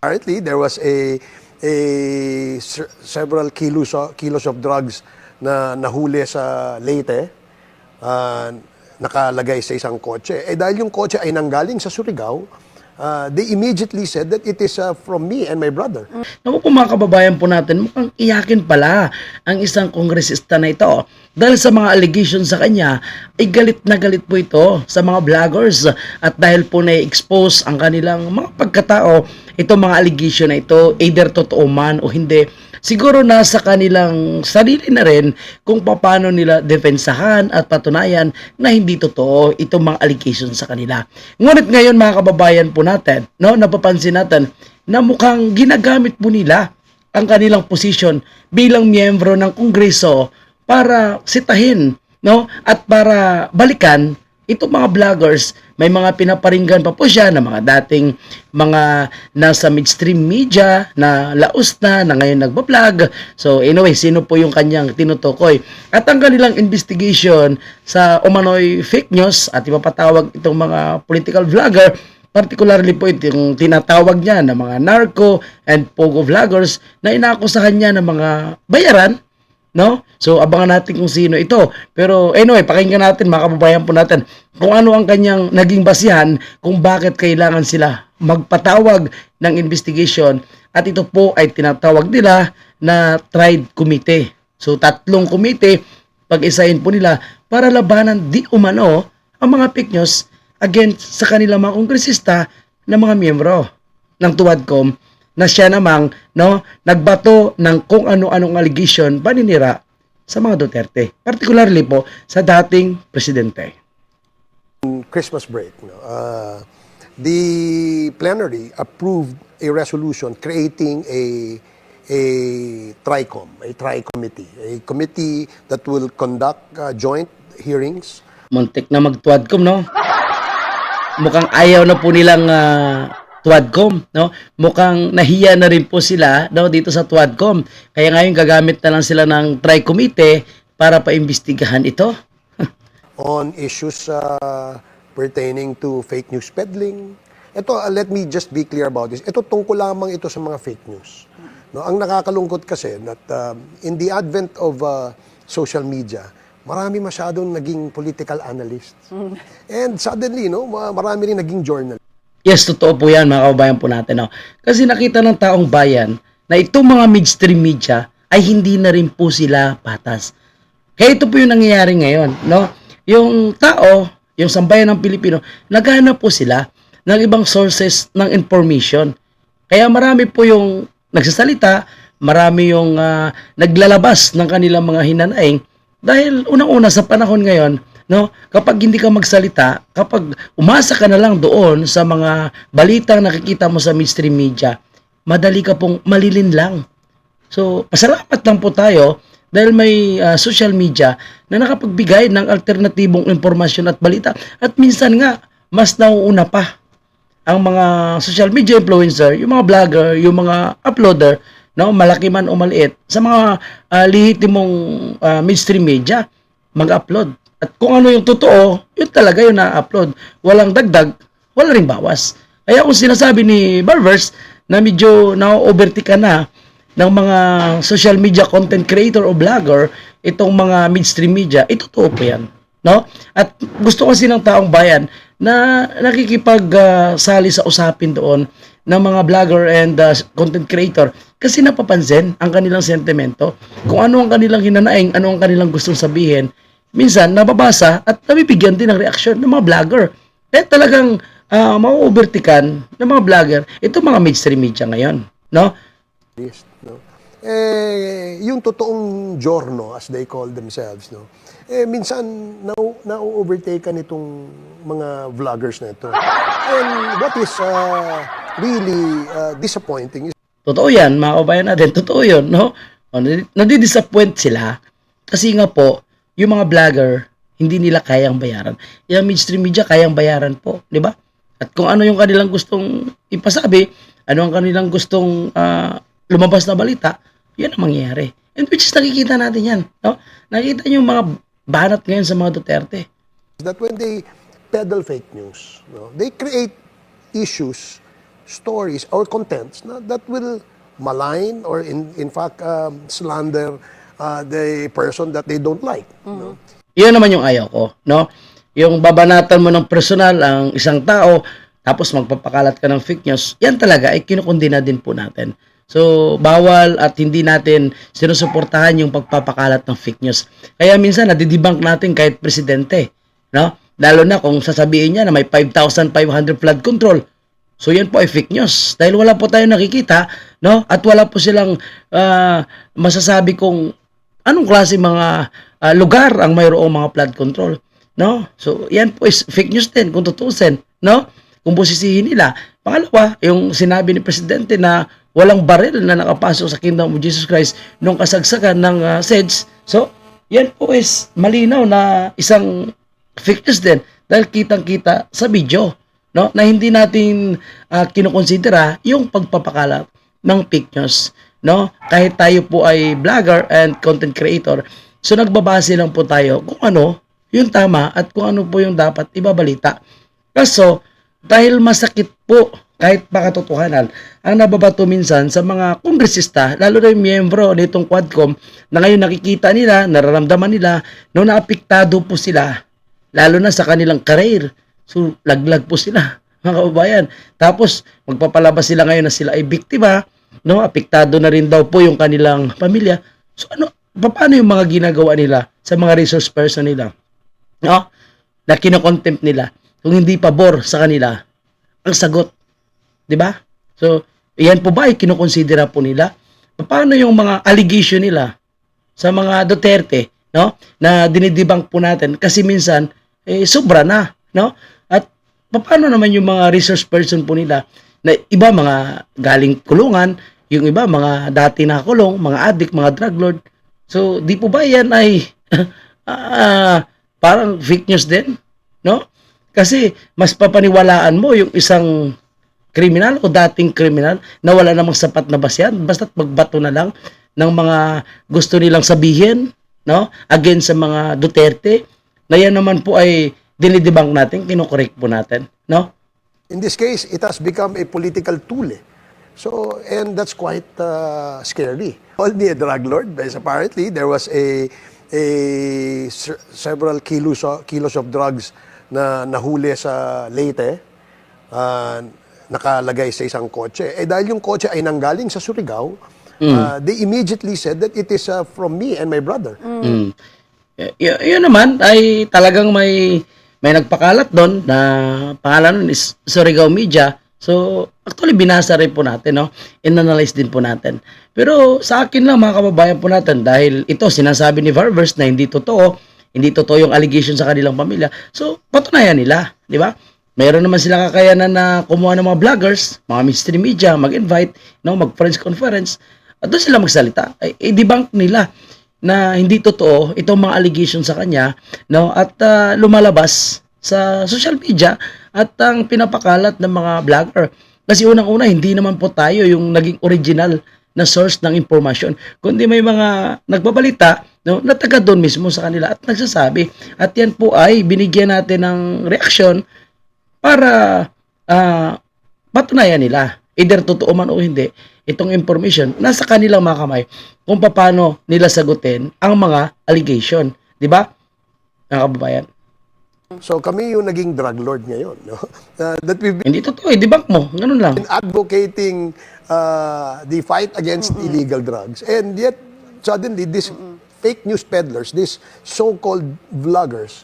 Apparently, there was several kilos of drugs na nahuli sa Leyte, ah, nakalagay sa isang kotse. Dahil yung kotse ay nanggaling sa Surigao, they immediately said that it is from me and my brother. Naku po mga kababayan po natin, mukhang iyakin pala ang isang kongresista na ito. Dahil sa mga allegations sa kanya, ay galit na galit po ito sa mga vloggers. At dahil po na-expose ang kanilang mga pagkatao, itong mga allegation na ito, either totoo man o hindi, siguro nasa kanilang sarili na rin kung paano nila defensahan at patunayan na hindi totoo itong mga allegations sa kanila. Ngunit ngayon mga kababayan po natin, no, napapansin natin na mukhang ginagamit po nila ang kanilang posisyon bilang miyembro ng Kongreso para sitahin, no, at para balikan itong mga vloggers. May mga pinaparinggan pa po siya na mga dating mga nasa midstream media na laos na ngayon nagbablog. So anyway, sino po yung kanyang tinutukoy? At ang kanilang investigation sa umano'y fake news at ipapatawag itong mga political vlogger, particularly po itong tinatawag niya na mga narco and pogo vloggers na inaakusahan niya ng mga bayaran, no? So abangan natin kung sino ito. Pero anyway, pakinggan natin mga kababayan po natin kung ano ang kanyang naging basihan kung bakit kailangan sila magpatawag ng investigation, at ito po ay tinatawag nila na tried committee. So 3 komite pag-isahin po nila para labanan di umano ang mga fake news against sa kanilang mga kongresista na mga miyembro ng Tuwadcom na siya namang, no, nagbato ng kung ano-anong allegation paninira sa mga Duterte, particularly po sa dating presidente. Christmas break, no, the plenary approved a resolution creating a tri committee, a committee that will conduct joint hearings. Muntik na mag-Tuwadcom, no? Mukhang ayaw na po nilang Tuwadcom, no? Mukhang nahiya na rin po sila, no, dito sa Tuwadcom. Kaya ngayon gagamit na lang sila ng tri-committee para paimbestigahan ito. On issues pertaining to fake news peddling. Ito, let me just be clear about this. Ito tungkol lamang ito sa mga fake news. No, ang nakakalungkot kasi that in the advent of social media, marami masyadong naging political analysts. And suddenly, no, marami rin naging journalist. Yes, totoo po yan mga kababayan po natin. No? Kasi nakita ng taong bayan na itong mga midstream media ay hindi na rin po sila patas. Kaya ito po yung nangyayari ngayon. No? Yung tao, yung sambayan ng Pilipino, naghahanap po sila ng ibang sources ng information. Kaya marami po yung nagsasalita, marami yung naglalabas ng kanilang mga hinanaing. Dahil unang-una sa panahon ngayon, no, kapag hindi ka magsalita, kapag umasa ka na lang doon sa mga balitang nakikita mo sa mainstream media, madali ka pong malilinlang. So, pasalamat lang po tayo dahil may social media na nakapagbigay ng alternatibong impormasyon at balita. At minsan nga, mas nauuna pa ang mga social media influencer, yung mga vlogger, yung mga uploader, no, malaki man o maliit, sa mga lehitimong mainstream media, mag-upload. At kung ano yung totoo, yun talaga yung na-upload. Walang dagdag, wala ring bawas. Kaya kung sinasabi ni Barvers na medyo na-overtake ka na ng mga social media content creator o vlogger, itong mga mainstream media, ito totoo po yan. No? At gusto kasi ng taong bayan na nakikipagsali sa usapin doon ng mga vlogger and content creator kasi napapansin ang kanilang sentimento, kung ano ang kanilang hinanaing, ano ang kanilang gustong sabihin. Minsan nababasa at nabibigyan din ng reaksyon ng mga vlogger. Kaya talagang mau-overtikan ng mga vlogger itong mga mainstream media ngayon, no? No? Yung totoong giorno, as they call themselves, no? Minsan na-overtaken itong mga vloggers na ito. And what is really disappointing is Totoo yan, mga kabayan natin, totoo yun, no? Nadi-disappoint sila kasi nga po, yung mga vlogger, hindi nila kayang bayaran. Yung mainstream media, kayang bayaran po, di ba? At kung ano yung kanilang gustong ipasabi, ano ang kanilang gustong lumabas na balita, yan ang mangyayari. And which is nakikita natin yan, no? Nakikita nyo yung mga banat ngayon sa mga Duterte. that when they peddle fake news, no, they create issues stories or contents that will malign or in fact slander the person that they don't like. No? Yun naman yung ayaw ko, no? Yung babanatan mo ng personal ang isang tao, tapos magpapakalat ka ng fake news, yan talaga ay kinukundina din po natin. So, bawal at hindi natin sinusuportahan yung pagpapakalat ng fake news. Kaya minsan, nadidebunk natin kahit presidente, no? Lalo na kung sasabihin niya na may 5,500 flood control. So, yan po ay fake news. Dahil wala po tayong nakikita, no? At wala po silang masasabi kung anong klase mga lugar ang mayroong mga flood control, no? So, yan po is fake news din kung tutusin, no? Kung busisihin nila. Pangalawa, yung sinabi ni Presidente na walang baril na nakapasok sa Kingdom of Jesus Christ nung kasagsagan ng SEDS. So, yan po is malinaw na isang fake news din dahil kitang-kita sa video, no? Na hindi natin kinukonsidera yung pagpapakalat ng fake news, no? Kahit tayo po ay vlogger and content creator, so nagbabase lang po tayo kung ano yung tama at kung ano po yung dapat ibabalita. Kaso, dahil masakit po kahit pakatotohanan ang nababato minsan sa mga kongresista, lalo na yung miyembro nitong Quadcom na ngayon nakikita nila, nararamdaman nila no naapektado po sila, lalo na sa kanilang career. So, laglag po sila, mga kababayan. Tapos, magpapalabas sila ngayon na sila ay biktima, no? Apektado na rin daw po yung kanilang pamilya. So, paano yung mga ginagawa nila sa mga resource person nila? No? Na kinokontempt nila. Kung hindi pabor sa kanila, ang sagot. 'Di ba? So, iyan po ba ay kinokonsidera po nila? Paano yung mga allegation nila sa mga Duterte, no? Na dinidebunk po natin kasi minsan sobra na, no? At paano naman yung mga resource person po nila na iba mga galing kulungan, yung iba mga dati nakakulong, mga addict, mga drug lord. So, di po ba yan ay parang fake news din, no? Kasi mas papaniwalaan mo yung isang kriminal o dating kriminal na wala namang sapat na basehan, basta't magbato na lang ng mga gusto nilang sabihin, no? Against sa mga Duterte, na yan naman po ay dinidebunk natin, kinokorek po natin, no? In this case, it has become a political tool. So, and that's quite scary. Called me a drug lord, because apparently there was several kilos of drugs na nahuli sa Leyte, nakalagay sa isang kotse. Dahil yung kotse ay nanggaling sa Surigao, they immediately said that it is from me and my brother. Yun naman ay talagang may nagpakalat doon na pangalan nun is Surigao Media. So, actually binasa rin po natin, no? In-analyze din po natin. Pero sa akin lang mga kababayan po natin, dahil ito sinasabi ni Varvers na hindi totoo yung allegation sa kanilang pamilya. So, patunayan nila, di ba? Mayroon naman sila kakayanan na kumuha ng mga vloggers, mga mainstream media, mag-invite, no, mag-press conference, at doon sila magsalita. I-debunk nila na hindi totoo itong mga allegation sa kanya, no, at lumalabas sa social media at ang pinapakalat ng mga vlogger. Kasi unang-una, hindi naman po tayo yung naging original na source ng information, kundi may mga nagbabalita, no, na taga doon mismo sa kanila at nagsasabi. At yan po ay binigyan natin ng reaksyon para patunayan nila, either totoo man o hindi, itong information nasa kanilang mga kamay kung paano nila sagutin ang mga allegation. Di ba, mga kababayan? So kami yung naging drug lord ngayon. No? That we've Hindi totoo, debunk mo. Ganun lang. been advocating the fight against illegal drugs. And yet, suddenly, these fake news peddlers, these so-called vloggers,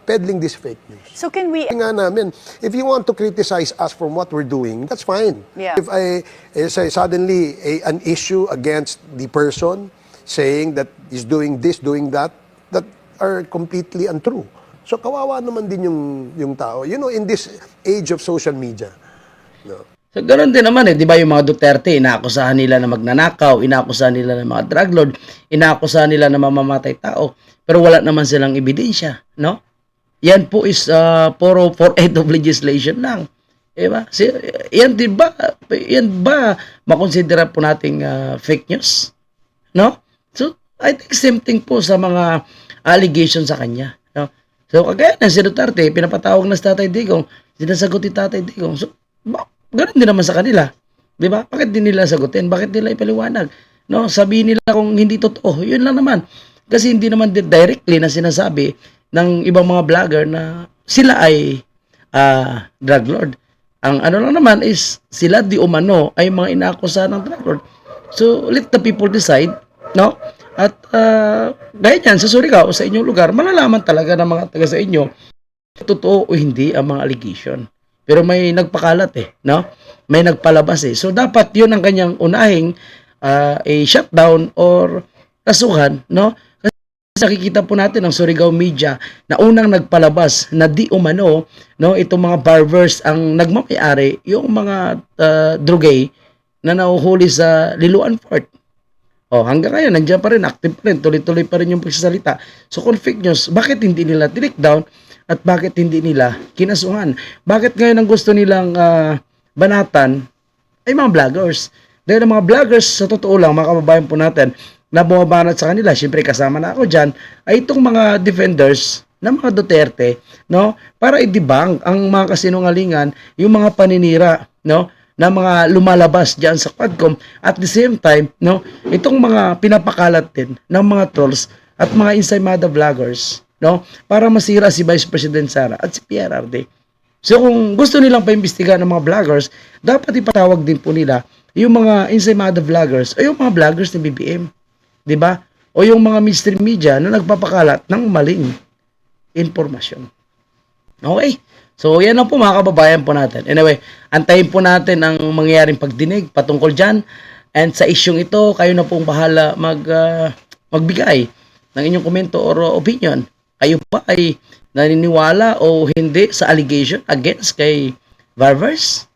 peddling this fake news. So can we... Nga namin, if you want to criticize us from what we're doing, that's fine. Yeah. If I say suddenly an issue against the person saying that he's doing this, doing that are completely untrue. So kawawa naman din yung tao. You know, in this age of social media. No? So, ganoon din naman di ba yung mga Duterte, inaakusahan nila na magnanakaw, inaakusahan nila ng mga drug lord, inaakusahan nila na mamamatay tao, pero wala naman silang ebidensya, no? Yan po is puro 4-8 of legislation lang. Diba? Yan ba makonsidera po nating fake news? No? So, I think same thing po sa mga allegation sa kanya. No? So, kagaya na si Duterte, pinapatawag na si Tatay Digong, sinasagot ni Tatay Digong. So, Ganun din naman sa kanila. 'Di ba? Bakit din nila sagutin? Bakit nila ipaliwanag? No, sabihin nila kung hindi totoo. 'Yun lang naman. Kasi hindi naman directly na sinasabi ng ibang mga vlogger na sila ay drug lord. Ang ano lang naman is sila di umano ay mga inaakusahan ng drug lord. So, let the people decide, no? At gaya niyan, sa Surigao, sa inyong lugar, malalaman talaga ng mga taga sa inyo totoo o hindi ang mga allegation. Pero may nagpakalat no? May nagpalabas So dapat 'yun ang kanyang unahing shutdown or kasuhan, no? Kasi nakikita po natin ang Surigao media na unang nagpalabas na di umano, no, itong mga barbers ang nagmamayari yung mga drugay na nahuhuli sa Liloan Fort. Hanggang ngayon, nandiyan pa rin, active pa rin, tuloy-tuloy pa rin yung pagsasalita. So, kung fake news, bakit hindi nila take down at bakit hindi nila kinasuhan? Bakit ngayon ang gusto nilang banatan ay mga vloggers? Dahil ang mga vloggers, sa totoo lang, mga kababayan po natin, na bumabanat sa kanila, syempre kasama na ako dyan, ay itong mga defenders ng mga Duterte, no? Para i-debunk ang mga kasinungalingan, yung mga paninira, no? Na mga lumalabas diyan sa Quadcom at the same time, no, itong mga pinapakalat din ng mga trolls at mga insaymada vloggers, no, para masira si Vice President Sara at si PRRD. So kung gusto nilang paimbestigahan ng mga vloggers, dapat ipatawag din po nila yung mga insaymada vloggers o yung mga vloggers ng BBM, 'di ba? O yung mga mainstream media na nagpapakalat ng maling impormasyon. Okay? So, yan lang po mga kababayan po natin. Anyway, antayin po natin ang mangyayaring pagdinig patungkol dyan. And sa isyong ito, kayo na pong bahala magbigay ng inyong komento or opinion. Kayo ba ay naniniwala o hindi sa allegation against kay Barbers?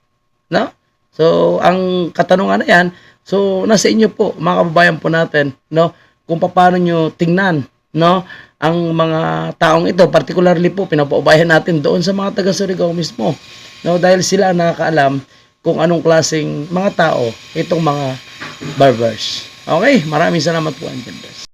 No? So, ang katanungan na yan, so, nasa inyo po, mga kababayan po natin, no? Kung paano nyo tingnan, no, ang mga taong ito, particularly po pinapaubayan natin doon sa mga taga Surigao mismo, no, dahil sila nakakaalam kung anong klaseng mga tao itong mga barbers. Okay, maraming salamat po, and God bless.